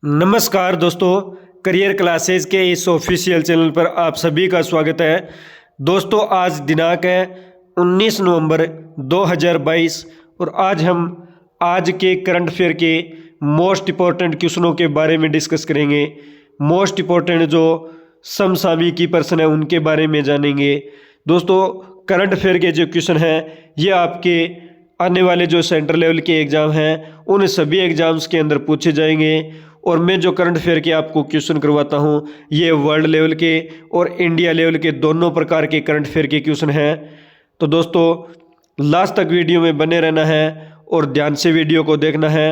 नमस्कार दोस्तों, career classes के इस ऑफिशियल चैनल पर आप सभी का स्वागत है। दोस्तों, आज दिनांक है 19 नवंबर 2022 और आज हम आज के करंट अफेयर के मोस्ट इम्पोर्टेंट क्वेश्चनों के बारे में डिस्कस करेंगे। मोस्ट इम्पोर्टेंट जो समसामयिकी प्रश्न है उनके बारे में जानेंगे। दोस्तों, करंट अफेयर के जो क्वेश्चन हैं ये आपके आने वाले जो सेंट्रल लेवल के एग्ज़ाम हैं उन सभी एग्ज़ाम्स के अंदर पूछे जाएंगे। और मैं जो करंट अफेयर के आपको क्वेश्चन करवाता हूँ ये वर्ल्ड लेवल के और इंडिया लेवल के दोनों प्रकार के करंट अफेयर के क्वेश्चन हैं। तो दोस्तों, लास्ट तक वीडियो में बने रहना है और ध्यान से वीडियो को देखना है।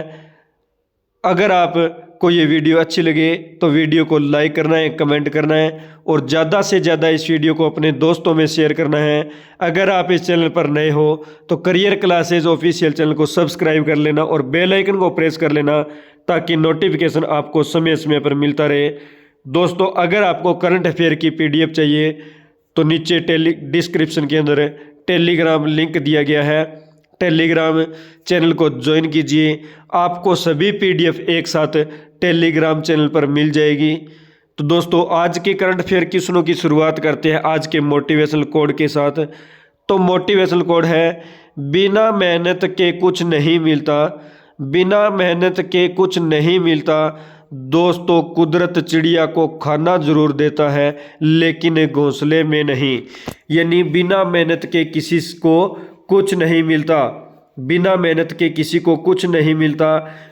अगर आपको ये वीडियो अच्छी लगे तो वीडियो को लाइक करना है, कमेंट करना है और ज़्यादा से ज़्यादा इस वीडियो को अपने दोस्तों में शेयर करना है। अगर आप इस चैनल पर नए हो तो करियर क्लासेज ऑफिशियल चैनल को सब्सक्राइब कर लेना और बेल आइकन को प्रेस कर लेना ताकि नोटिफिकेशन आपको समय समय पर मिलता रहे। दोस्तों, अगर आपको करंट अफेयर की PDF चाहिए तो नीचे डिस्क्रिप्शन के अंदर टेलीग्राम लिंक दिया गया है। टेलीग्राम चैनल को ज्वाइन कीजिए, आपको सभी PDF एक साथ टेलीग्राम चैनल पर मिल जाएगी। तो दोस्तों, आज के करंट अफेयर क्वेश्चनों की शुरुआत करते हैं आज के मोटिवेशनल कोड के साथ। तो मोटिवेशनल कोड है, बिना मेहनत के कुछ नहीं मिलता, बिना मेहनत के कुछ नहीं मिलता। दोस्तों, कुदरत चिड़िया को खाना जरूर देता है लेकिन घोंसले में नहीं। यानी बिना मेहनत के किसी को कुछ नहीं मिलता, बिना मेहनत के किसी को कुछ नहीं मिलता।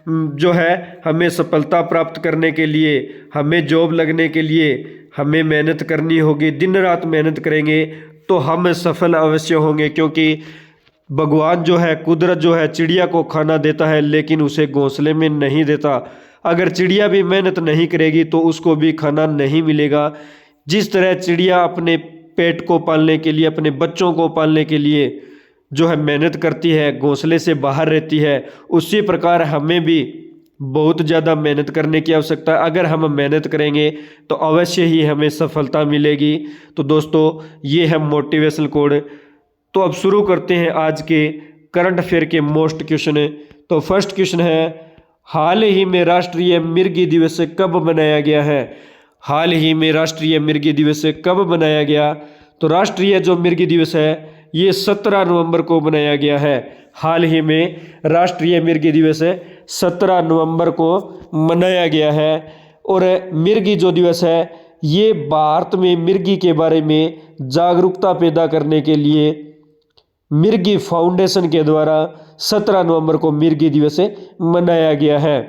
जो है हमें सफलता प्राप्त करने के लिए, हमें जॉब लगने के लिए हमें मेहनत करनी होगी। दिन रात मेहनत करेंगे तो हम सफल अवश्य होंगे, क्योंकि भगवान जो है, कुदरत जो है, चिड़िया को खाना देता है लेकिन उसे घोंसले में नहीं देता। अगर चिड़िया भी मेहनत नहीं करेगी तो उसको भी खाना नहीं मिलेगा। जिस तरह चिड़िया अपने पेट को पालने के लिए, अपने बच्चों को पालने के लिए जो है मेहनत करती है, घोंसले से बाहर रहती है, उसी प्रकार हमें भी बहुत ज़्यादा मेहनत करने की आवश्यकता है। अगर हम मेहनत करेंगे तो अवश्य ही हमें सफलता मिलेगी। तो दोस्तों, ये है मोटिवेशनल कोड। तो अब शुरू करते हैं आज के करंट अफेयर के मोस्ट क्वेश्चन। तो फर्स्ट क्वेश्चन है, हाल ही में राष्ट्रीय मिर्गी दिवस कब मनाया गया है? हाल ही में राष्ट्रीय मिर्गी दिवस कब मनाया गया? तो राष्ट्रीय जो मिर्गी दिवस है ये 17 नवंबर को मनाया गया है। हाल ही में राष्ट्रीय मिर्गी दिवस 17 नवंबर को मनाया गया है। और मिर्गी जो दिवस है ये भारत में मिर्गी के बारे में जागरूकता पैदा करने के लिए मिर्गी फाउंडेशन के द्वारा 17 नवंबर को मिर्गी दिवस मनाया गया है।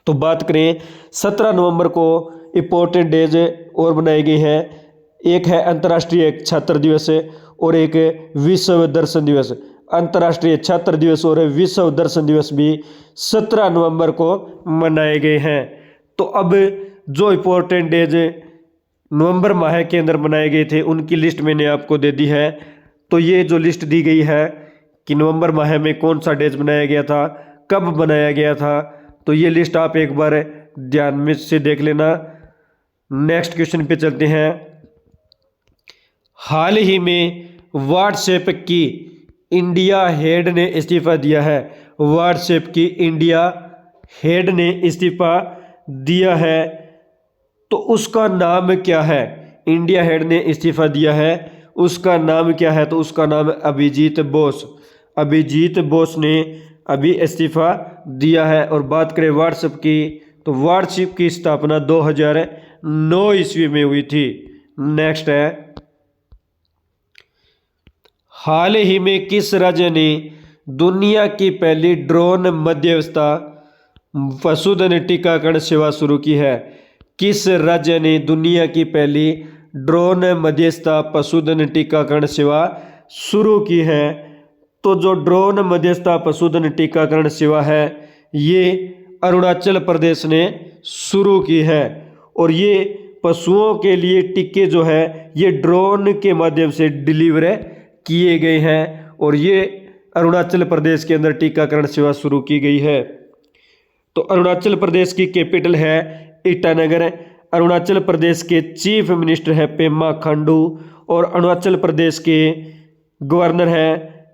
तो बात करें 17 नवंबर को इम्पोर्टेंट डेज और बनाए गए हैं। एक है अंतर्राष्ट्रीय छात्र दिवस और एक विश्व दर्शन दिवस। अंतर्राष्ट्रीय छात्र दिवस और विश्व दर्शन दिवस भी 17 नवंबर को मनाए गए हैं। तो अब जो इम्पोर्टेंट डेज नवंबर माह के अंदर मनाए गए थे उनकी लिस्ट मैंने आपको दे दी है। तो ये जो लिस्ट दी गई है कि नवंबर माह में कौन सा डेज बनाया गया था, कब बनाया गया था, तो ये लिस्ट आप एक बार ध्यान में से देख लेना। नेक्स्ट क्वेश्चन पे चलते हैं। हाल ही में व्हाट्सएप की इंडिया हेड ने इस्तीफा दिया है। व्हाट्सएप की इंडिया हेड ने इस्तीफा दिया है, तो उसका नाम क्या है? इंडिया हेड ने इस्तीफा दिया है, उसका नाम क्या है? तो उसका नाम अभिजीत बोस। अभिजीत बोस ने अभी इस्तीफा दिया है। और बात करें व्हाट्सएप की, तो व्हाट्सएप की स्थापना 2009 ईस्वी में हुई थी। नेक्स्ट है, हाल ही में किस राज्य ने दुनिया की पहली ड्रोन मध्यस्थता पशुधन टीकाकरण सेवा शुरू की है? किस राज्य ने दुनिया की पहली ड्रोन मध्यस्थता पशुधन टीकाकरण सेवा शुरू की है? तो जो ड्रोन मध्यस्थता पशुधन टीकाकरण सेवा है ये अरुणाचल प्रदेश ने शुरू की है। और ये पशुओं के लिए टीके जो है ये ड्रोन के माध्यम से डिलीवर किए गए हैं और ये अरुणाचल प्रदेश के अंदर टीकाकरण सेवा शुरू की गई है। तो अरुणाचल प्रदेश की कैपिटल है ईटानगर। अरुणाचल प्रदेश के चीफ मिनिस्टर है पेमा खांडू और अरुणाचल प्रदेश के गवर्नर है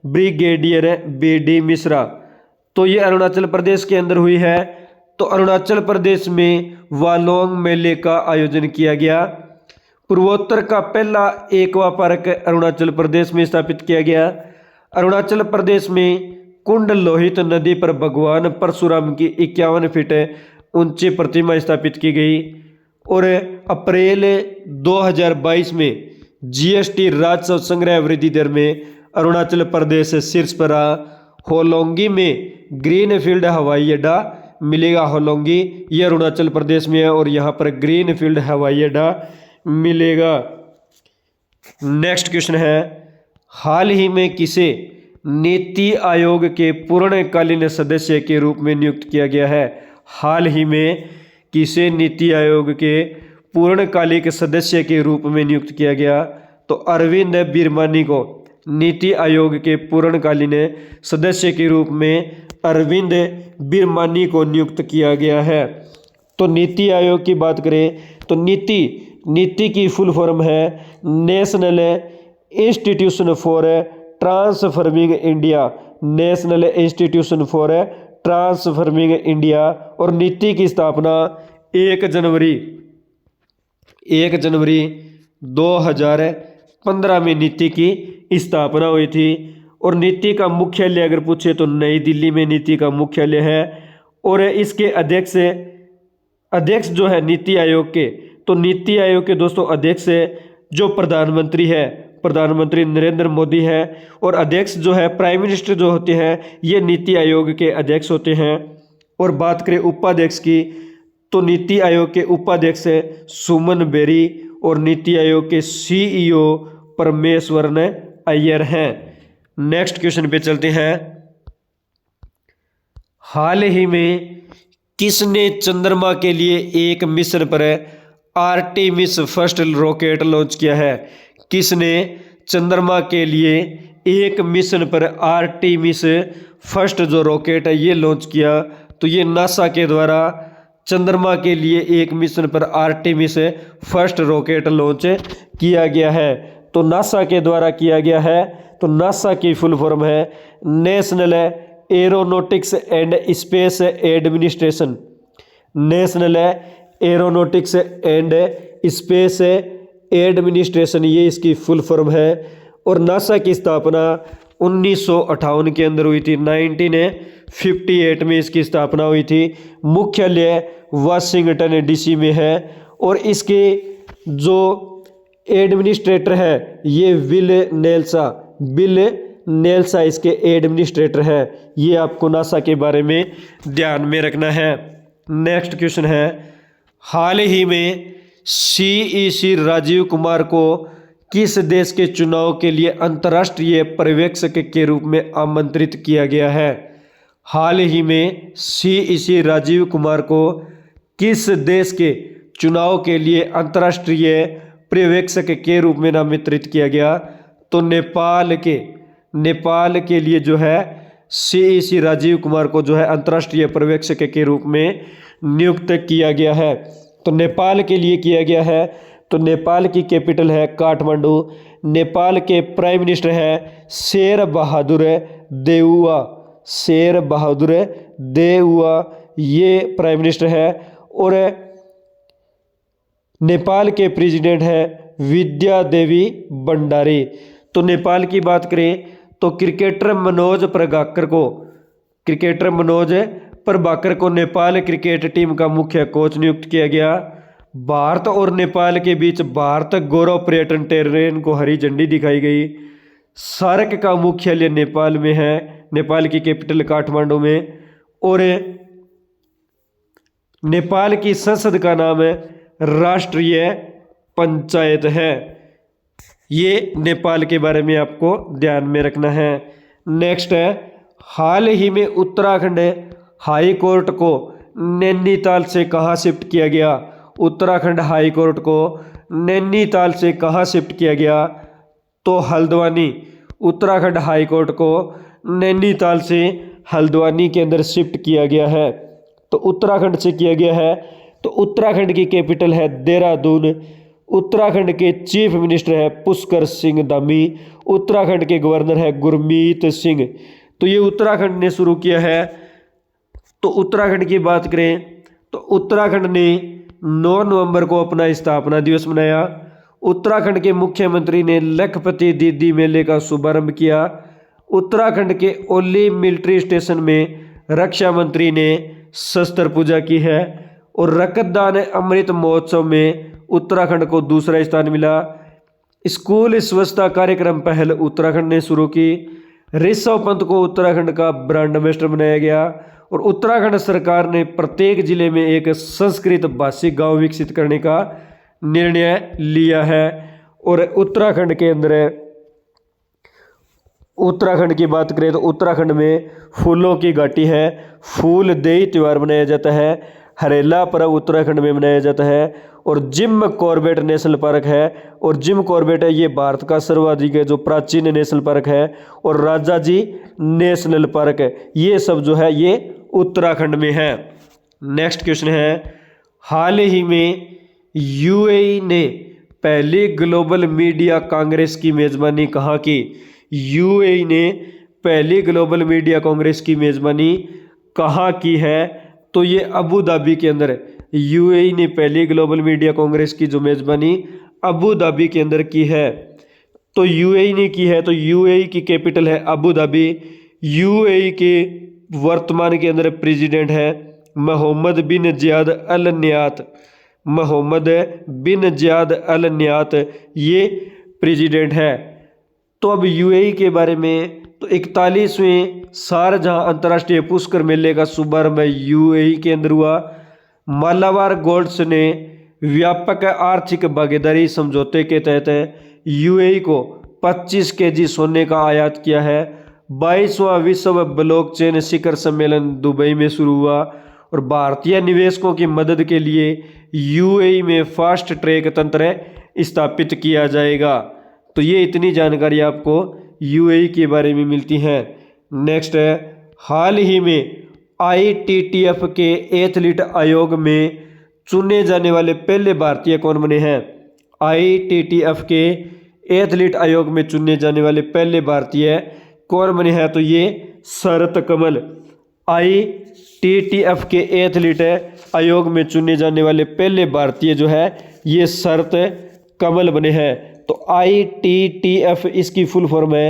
ब्रिगेडियर BD मिश्रा। तो ये अरुणाचल प्रदेश के अंदर हुई है तो अरुणाचल प्रदेश में वालोंग मेले का आयोजन किया गया। पूर्वोत्तर का पहला एक्वा पार्क अरुणाचल प्रदेश में स्थापित किया गया। अरुणाचल प्रदेश में कुंड लोहित नदी पर भगवान परशुराम की 51 फीट ऊंची प्रतिमा स्थापित की गई। और अप्रैल 2022 में जीएसटी राजस्व संग्रह वृद्धि दर में अरुणाचल प्रदेश शीर्ष पर रहा। होलोंगी में ग्रीनफील्ड हवाई अड्डा मिलेगा। होलोंगी ये अरुणाचल प्रदेश में है और यहाँ पर ग्रीनफील्ड हवाई अड्डा मिलेगा। नेक्स्ट क्वेश्चन है, हाल ही में किसे नीति आयोग के पूर्णकालीन सदस्य के रूप में नियुक्त किया गया है? हाल ही में किसे नीति आयोग के पूर्णकालिक सदस्य के रूप में नियुक्त किया गया? तो अरविंद बिरमानी को नीति आयोग के पूर्णकालीन सदस्य के रूप में अरविंद बिरमानी को नियुक्त किया गया है। तो नीति आयोग की बात करें तो नीति की फुल फॉर्म है national institution for transforming India. National institution for transforming India. और नीति की स्थापना 1 जनवरी 2015 में नीति की स्थापना हुई थी। और नीति का मुख्यालय अगर पूछे तो नई दिल्ली में नीति का मुख्यालय है। और इसके अध्यक्ष जो है नीति आयोग के, तो नीति आयोग के दोस्तों अध्यक्ष जो प्रधानमंत्री है, प्रधानमंत्री नरेंद्र मोदी है। और अध्यक्ष जो है प्राइम मिनिस्टर जो होते हैं ये नीति आयोग के अध्यक्ष होते हैं। और बात करें उपाध्यक्ष की तो नीति आयोग के उपाध्यक्ष सुमन बेरी और नीति आयोग के सीईओ परमेश्वरन अय्यर हैं। नेक्स्ट क्वेश्चन पे चलते हैं, हाल ही में किसने चंद्रमा के लिए एक मिशन पर आर्टेमिस फर्स्ट रॉकेट लॉन्च किया है? किसने चंद्रमा के लिए एक मिशन पर आर्टेमिस फर्स्ट जो रॉकेट है ये लॉन्च किया? तो ये नासा के द्वारा चंद्रमा के लिए एक मिशन पर आर्टेमिस फर्स्ट रॉकेट लॉन्च किया गया है। तो नासा के द्वारा किया गया है। तो नासा की फुल फॉर्म है national aeronautics and space administration. National aeronautics and space administration ये इसकी फुल फॉर्म है। और नासा की स्थापना 1958 के अंदर हुई थी। 1958 में इसकी स्थापना हुई थी। मुख्यालय वाशिंगटन डीसी में है। और इसके जो एडमिनिस्ट्रेटर है ये बिल नेल्सा इसके एडमिनिस्ट्रेटर है। ये आपको नासा के बारे में ध्यान में रखना है। नेक्स्ट क्वेश्चन है, हाल ही में सीईसी राजीव कुमार को किस देश के चुनाव के लिए अंतर्राष्ट्रीय पर्यवेक्षक के रूप में आमंत्रित किया गया है? हाल ही में सीईसी राजीव कुमार को किस देश के चुनाव के लिए अंतर्राष्ट्रीय पर्यवेक्षक के रूप में नामांकित किया गया? तो नेपाल के लिए जो है सीईसी राजीव कुमार को जो है अंतर्राष्ट्रीय पर्यवेक्षक के रूप में नियुक्त किया गया है। तो नेपाल के लिए किया गया है। तो नेपाल की कैपिटल है काठमांडू। नेपाल के प्राइम मिनिस्टर है शेर बहादुर देउवा ये प्राइम मिनिस्टर है। और नेपाल के प्रेसिडेंट है विद्या देवी भंडारी। तो नेपाल की बात करें तो क्रिकेटर मनोज प्रभाकर को नेपाल क्रिकेट टीम का मुख्य कोच नियुक्त किया गया। भारत और नेपाल के बीच भारत गौरव पर्यटन ट्रेन को हरी झंडी दिखाई गई। सार्क का मुख्यालय नेपाल में है। नेपाल की कैपिटल काठमांडू में। और नेपाल की संसद का नाम है राष्ट्रीय पंचायत है। ये नेपाल के बारे में आपको ध्यान में रखना है। नेक्स्ट है, हाल ही में उत्तराखंड हाई कोर्ट को नैनीताल से कहाँ शिफ्ट किया गया? उत्तराखंड हाई कोर्ट को नैनीताल से कहाँ शिफ्ट किया गया? तो हल्द्वानी। उत्तराखंड हाई कोर्ट को नैनीताल से हल्द्वानी के अंदर शिफ्ट किया गया है। तो उत्तराखंड से किया गया है। तो उत्तराखंड की कैपिटल है देहरादून। उत्तराखंड के चीफ मिनिस्टर है पुष्कर सिंह धामी। उत्तराखंड के गवर्नर है गुरमीत सिंह। तो ये उत्तराखंड ने शुरू किया है तो उत्तराखंड की बात करें तो उत्तराखंड ने 9 नवंबर को अपना स्थापना दिवस मनाया। उत्तराखंड के मुख्यमंत्री ने लखपति दीदी मेले का शुभारंभ किया। उत्तराखंड के ओली मिलिट्री स्टेशन में रक्षा मंत्री ने शस्त्र पूजा की है। और रक्तदान अमृत महोत्सव में उत्तराखंड को दूसरा स्थान मिला। स्कूल स्वच्छता कार्यक्रम पहल उत्तराखंड ने शुरू की। ऋषभ पंत को उत्तराखंड का ब्रांड एम्बेसडर बनाया गया। और उत्तराखंड सरकार ने प्रत्येक जिले में एक संस्कृत भाषी गांव विकसित करने का निर्णय लिया है। और उत्तराखंड के अंदर उत्तराखंड की बात करें तो उत्तराखंड में फूलों की घाटी है। फूल देई त्यौहार मनाया जाता है। हरेला पर्व उत्तराखंड में मनाया जाता है। और जिम कॉर्बेट नेशनल पार्क है। और जिम कॉर्बेट है ये भारत का सर्वाधिक जो प्राचीन नेशनल पार्क है। और राजाजी नेशनल पार्क है ये सब जो है ये उत्तराखंड में है। नेक्स्ट क्वेश्चन है, हाल ही में यूएई ने पहली ग्लोबल मीडिया कांग्रेस की मेजबानी कहाँ की? यूएई ने पहली ग्लोबल मीडिया कांग्रेस की मेजबानी कहाँ की है? तो ये अबू धाबी के अंदर यूएई ने पहली ग्लोबल मीडिया कांग्रेस की जो मेजबानी अबू धाबी के अंदर की है। तो यूएई ने की है तो यूएई की कैपिटल है अबू धाबी। यूएई के वर्तमान के अंदर प्रेसिडेंट है मोहम्मद बिन ज़ियाद अल नयात। मोहम्मद बिन ज़ियाद अल नयात ये प्रेसिडेंट है। तो अब यूएई के बारे में तो 41वें शारजहां अंतर्राष्ट्रीय पुष्कर मेले का शुभारंभ यूएई के अंदर हुआ। मालाबार गोल्ड्स ने व्यापक आर्थिक भागीदारी समझौते के तहत यूएई को 25 केजी सोने का आयात किया है। 22वां विश्व ब्लॉकचेन शिखर सम्मेलन दुबई में शुरू हुआ। और भारतीय निवेशकों की मदद के लिए यूएई में फास्ट ट्रैक तंत्र स्थापित किया जाएगा। तो ये इतनी जानकारी आपको यूएई के बारे में मिलती है। नेक्स्ट है, हाल ही में आईटीटीएफ के एथलीट आयोग में चुने जाने वाले पहले भारतीय कौन बने हैं? आईटीटीएफ के एथलीट आयोग में चुने जाने वाले पहले भारतीय कौन बने हैं? तो ये शरत कमल। आईटीटीएफ के एथलीट आयोग में चुने जाने वाले पहले भारतीय जो है ये शरत कमल बने हैं। तो आईटीटीएफ इसकी फुल फॉर्म है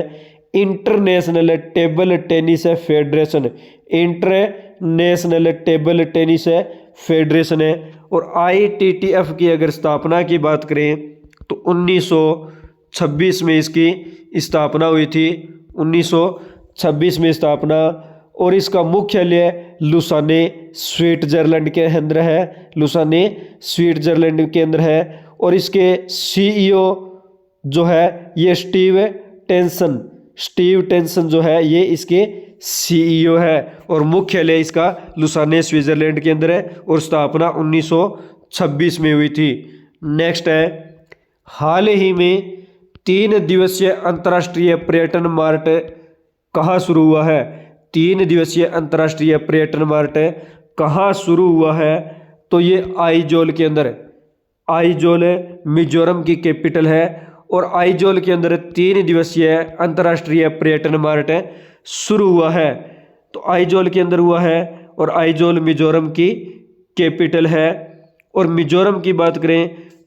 international table tennis federation. International table tennis federation है। और आईटीटीएफ की अगर स्थापना की बात करें तो 1926 में इसकी स्थापना हुई थी। 1926 में स्थापना। और इसका मुख्यालय लुसाने स्विट्जरलैंड के अंदर है। लुसाने स्विट्जरलैंड के अंदर है। और इसके सीईओ जो है ये स्टीव टेंसन जो है ये इसके सीईओ है। और मुख्यालय इसका लुसाने स्विट्जरलैंड के अंदर है। और स्थापना 1926 में हुई थी। नेक्स्ट है, हाल ही में 3 दिवसीय अंतर्राष्ट्रीय पर्यटन मार्ट कहाँ शुरू हुआ है? 3 दिवसीय अंतर्राष्ट्रीय पर्यटन मार्ट कहाँ शुरू हुआ है? तो ये आइजोल के अंदर। आइजोल मिजोरम की कैपिटल है। और आइजोल के अंदर 3 दिवसीय अंतर्राष्ट्रीय पर्यटन मार्ट शुरू हुआ है। तो आइजोल के अंदर हुआ है। और आइजोल मिजोरम की कैपिटल है। और मिजोरम की बात करें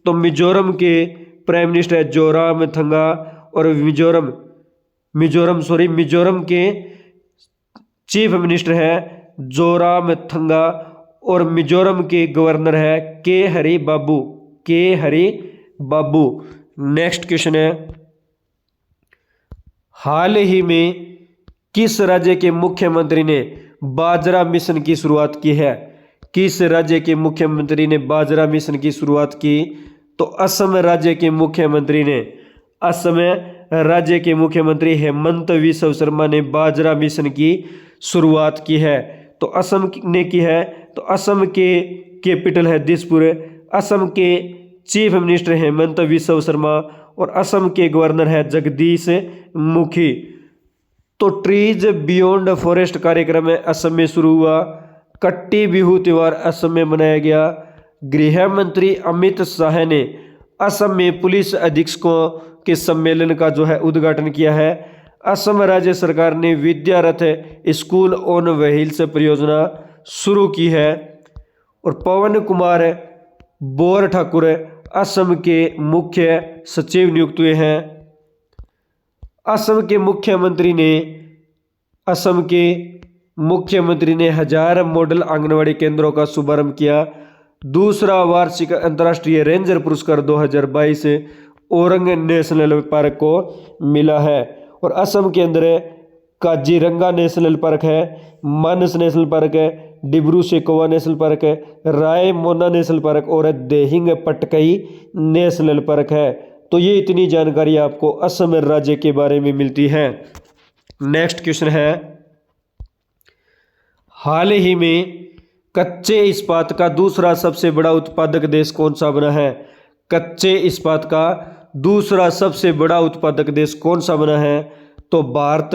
तो मिजोरम के प्राइम मिनिस्टर है जोरामथंगा। और मिजोरम के चीफ मिनिस्टर है जोरामथंगा। और मिजोरम के गवर्नर है के हरि बाबू। नेक्स्ट क्वेश्चन है, हाल ही में किस राज्य के मुख्यमंत्री ने बाजरा मिशन की शुरुआत की है? किस राज्य के मुख्यमंत्री ने बाजरा मिशन की शुरुआत की? तो असम राज्य के मुख्यमंत्री हेमंत विश्व शर्मा ने बाजरा मिशन की शुरुआत की है। तो असम ने की है। तो असम के कैपिटल है दिसपुर। असम के चीफ मिनिस्टर हेमंत विश्व शर्मा। और असम के गवर्नर है जगदीश मुखी। तो ट्रीज बियॉन्ड फॉरेस्ट कार्यक्रम असम में शुरू हुआ। कट्टी बिहू त्यौहार असम में मनाया गया। गृह मंत्री अमित शाह ने असम में पुलिस अधीक्षकों के सम्मेलन का जो है उद्घाटन किया है। असम राज्य सरकार ने विद्यारथ स्कूल ऑन व्हील्स परियोजना शुरू की है। और पवन कुमार बोर ठाकुर असम के मुख्य सचिव नियुक्त हुए हैं। असम के मुख्यमंत्री ने 1000 मॉडल आंगनवाड़ी केंद्रों का शुभारंभ किया। दूसरा वार्षिक अंतर्राष्ट्रीय रेंजर पुरस्कार 2022 औरंग नेशनल पार्क को मिला है। और असम के अंदर काजीरंगा नेशनल पार्क है, मानस नेशनल पार्क है, डिब्रू सेखोवा नेशनल पार्क है, रायमोना नेशनल पार्क और देहिंग पटकई नेशनल पार्क है। तो ये इतनी जानकारी आपको असम राज्य के बारे में मिलती है। नेक्स्ट क्वेश्चन है, हाल ही में कच्चे इस्पात का दूसरा सबसे बड़ा उत्पादक देश कौन सा बना है? कच्चे इस्पात का दूसरा सबसे बड़ा उत्पादक देश कौन सा बना है? तो भारत,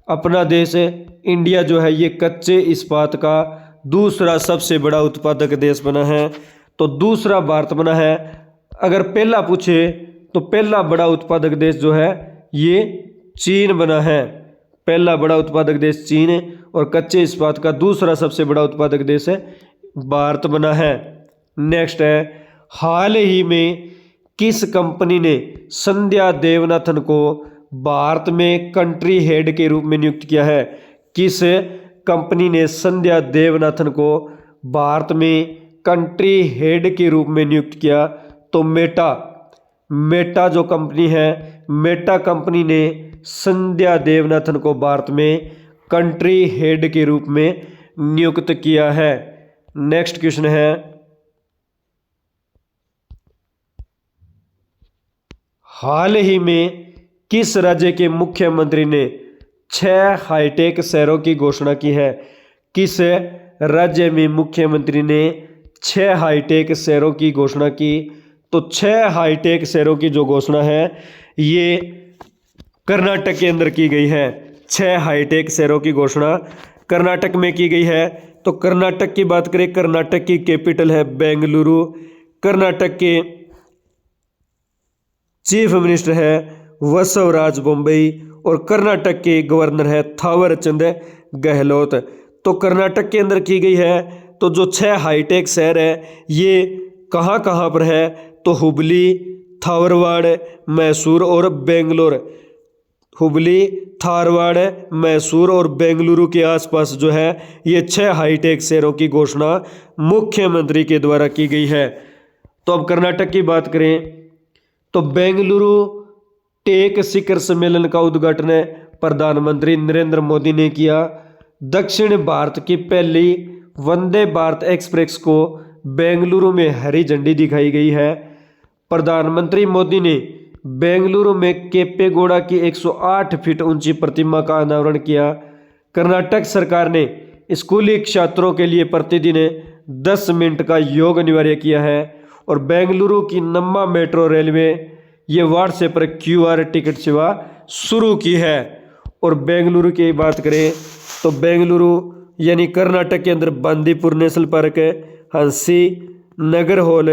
अपना देश इंडिया जो है ये कच्चे इस्पात का दूसरा सबसे बड़ा उत्पादक देश बना है। तो दूसरा भारत बना है। अगर पहला पूछे तो पहला बड़ा उत्पादक देश जो है ये चीन बना है। पहला बड़ा उत्पादक देश चीन है और कच्चे इस्पात का दूसरा सबसे बड़ा उत्पादक देश है भारत बना है। नेक्स्ट है, हाल ही में किस कंपनी ने संध्या देवनाथन को भारत में कंट्री हेड के रूप में नियुक्त किया है? किस कंपनी ने संध्या देवनाथन को भारत में कंट्री हेड के रूप में नियुक्त किया? तो मेटा जो कंपनी है, मेटा कंपनी ने संध्या देवनाथन को भारत में कंट्री हेड के रूप में नियुक्त किया है। नेक्स्ट क्वेश्चन है, हाल ही में किस राज्य के मुख्यमंत्री ने 6 हाईटेक शहरों की घोषणा की है? किस राज्य में मुख्यमंत्री ने 6 हाईटेक शहरों की घोषणा की? तो 6 हाईटेक शहरों की जो घोषणा है ये कर्नाटक के अंदर की गई है। 6 हाईटेक शहरों की घोषणा कर्नाटक में की गई है। तो कर्नाटक की बात करें, कर्नाटक की कैपिटल है बेंगलुरु। कर्नाटक के चीफ मिनिस्टर है वसवराज बोम्मई और कर्नाटक के गवर्नर है थावरचंद गहलोत। तो कर्नाटक के अंदर की गई है। तो जो 6 हाईटेक शहर है ये कहाँ कहाँ पर है? तो हुबली, धारवाड़, मैसूर और बेंगलोर। हुबली, धारवाड़, मैसूर और बेंगलुरु के आसपास जो है ये 6 हाईटेक शहरों की घोषणा मुख्यमंत्री के द्वारा की गई है। तो अब कर्नाटक की बात करें तो बेंगलुरु टेक शिखर सम्मेलन का उद्घाटन प्रधानमंत्री नरेंद्र मोदी ने किया। दक्षिण भारत की पहली वंदे भारत एक्सप्रेस को बेंगलुरु में हरी झंडी दिखाई गई है। प्रधानमंत्री मोदी ने बेंगलुरु में केम्पेगौड़ा की 108 फीट ऊंची प्रतिमा का अनावरण किया। कर्नाटक सरकार ने स्कूली छात्रों के लिए प्रतिदिन 10 मिनट का योग अनिवार्य किया है। और बेंगलुरु की नम्मा मेट्रो रेलवे ये व्हाट्सएप पर QR टिकट सेवा शुरू की है। और बेंगलुरु की बात करें तो बेंगलुरु यानी कर्नाटक के अंदर बांदीपुर नेशनल पार्क है, हंसी, नगर हॉल,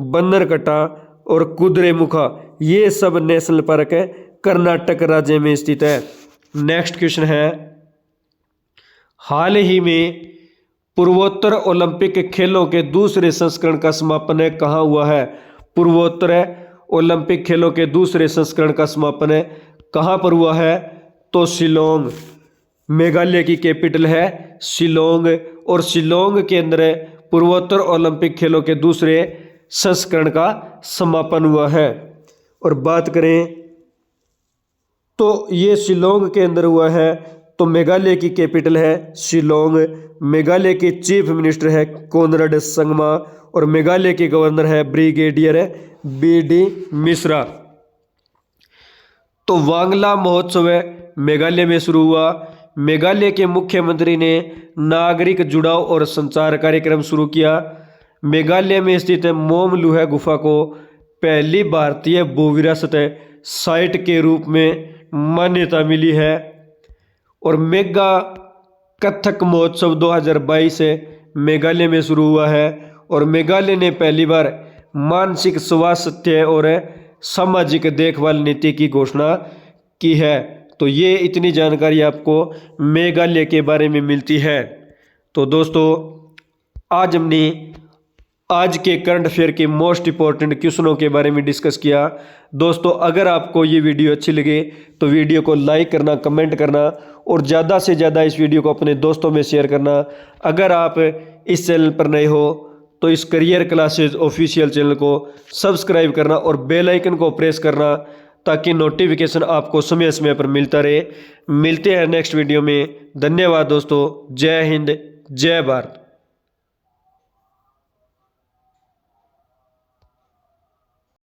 बन्नरकट्टा और कुद्रेमुखा ये सब नेशनल पार्क है कर्नाटक राज्य में स्थित है। नेक्स्ट क्वेश्चन है, हाल ही में पूर्वोत्तर ओलंपिक खेलों के दूसरे संस्करण का समापन कहाँ हुआ है? पूर्वोत्तर ओलंपिक खेलों के दूसरे संस्करण का समापन कहाँ पर हुआ है? तो शिलोंग, मेघालय की कैपिटल है शिलोंग। और शिलोंग के अंदर पूर्वोत्तर ओलंपिक खेलों के दूसरे संस्करण का समापन हुआ है। और बात करें तो ये शिलोंग के अंदर हुआ है। तो मेघालय की कैपिटल है शिलोंग। मेघालय के चीफ मिनिस्टर है कोनराड संगमा और मेघालय के गवर्नर है ब्रिगेडियर BD मिश्रा। तो वांगला महोत्सव मेघालय में शुरू हुआ। मेघालय के मुख्यमंत्री ने नागरिक जुड़ाव और संचार कार्यक्रम शुरू किया। मेघालय में स्थित मोम लुहे गुफा को पहली भारतीय भूविरासत साइट के रूप में मान्यता मिली है। और मेगा कथक महोत्सव 2022 मेघालय में शुरू हुआ है। और मेघालय ने पहली बार मानसिक स्वास्थ्य और सामाजिक देखभाल नीति की घोषणा की है। तो ये इतनी जानकारी आपको मेघालय के बारे में मिलती है। तो दोस्तों आज हमने आज के करंट अफेयर के मोस्ट इंपॉर्टेंट क्वेश्चनों के बारे में डिस्कस किया। दोस्तों अगर आपको ये वीडियो अच्छी लगे तो वीडियो को लाइक करना, कमेंट करना और ज़्यादा से ज़्यादा इस वीडियो को अपने दोस्तों में शेयर करना। अगर आप इस चैनल पर नए हो तो इस करियर क्लासेज ऑफिशियल चैनल को सब्सक्राइब करना और बेल आइकन को प्रेस करना ताकि नोटिफिकेशन आपको समय समय पर मिलता रहे। मिलते हैं नेक्स्ट वीडियो में। धन्यवाद दोस्तों। जय हिंद, जय भारत।